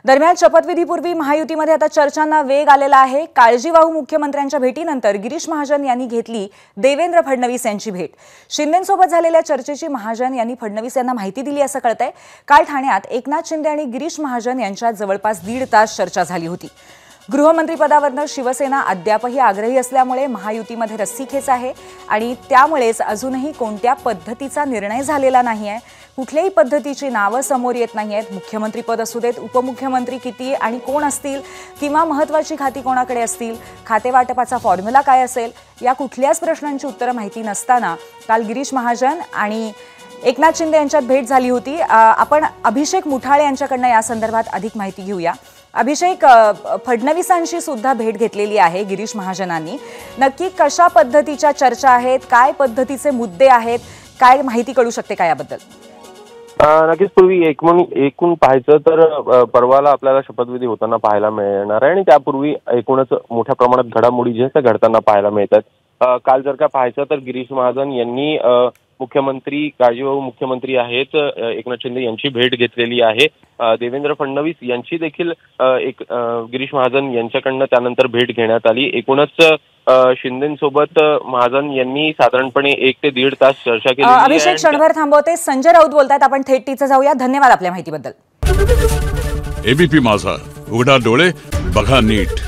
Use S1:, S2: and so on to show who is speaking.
S1: दरम्यान शपथविधीपूर्वी महायुतीमध्ये आता चर्चांना वेग आलेला आहे। काळजीवाहू मुख्यमंत्र्यांच्या भेटीनंतर गिरीश महाजन यांनी घेतली देवेंद्र फडणवीस यांची भेट। शिंदेंसोबत झालेल्या चर्चेची महाजन यांनी फडणवीस यांना माहिती दिली असं कळतंय। काल ठाण्यात एकनाथ शिंदे आणि गिरीश महाजन यांच्यात जवळपास 1.5 तास चर्चा झाली होती। गृहमंत्रीपदावरनं शिवसेना अद्यापही आग्रही असल्यामुळे महायुतीमध्ये रस्सीखेच आहे आणि त्यामुळेच अजूनही कोणत्या पद्धतीचा निर्णय झालेला नाहीये। कुठल्याही पद्धतीची नावं समोर येत नाहीयेत। मुख्यमंत्रीपद असू देत, उपमुख्यमंत्री किती आणि कोण असतील किंवा महत्त्वाची खाती कोणाकडे असतील, खातेवाटपाचा फॉर्म्युला काय असेल, या कुठल्याच प्रश्नांची उत्तरं माहिती नसताना काल गिरीश महाजन आणि एकनाथ शिंदे यांच्यात भेट झाली होती। आपण अभिषेक मुठाळे यांच्याकडनं या संदर्भात अधिक माहिती घेऊया। अभिषेक, फडणवीसांशी सुद्धा भेट घेतलेली आहे गिरीश महाजनांनी। नक्की कशा पद्धतीच्या चर्चा आहेत, काय पद्धतीचे मुद्दे आहेत, काय माहिती कळू शकते का याबद्दल?
S2: नक्कीच पूर्वी एकूण पाहायचं तर परवाला आपल्याला शपथविधी होताना पाहायला मिळणार आहे आणि त्यापूर्वी एकूणच मोठ्या प्रमाणात घडामोडी ज्या घडताना पाहायला मिळतात। काल जर का पाहायचं तर गिरीश महाजन यांनी मुख्यमंत्री काळजीवाहू मुख्यमंत्री आहेत एकनाथ शिंदे यांची भेट घेतलेली आहे। देवेंद्र फडणवीस यांची देखील गिरीश महाजन यांच्याकडनं त्यानंतर भेट घेण्यात आली। एकूणच शिंदेंसोबत महाजन यांनी साधारणपणे 1 ते 1.5 तास चर्चा केली।
S1: अभिषेक, क्षणभर थांबवते, संजय राऊत बोलतायत, आपण थेट टीचं जाऊया। धन्यवाद आपल्या माहितीबद्दल।
S3: एबीपी माझा, उघडा डोळे बघा नीट।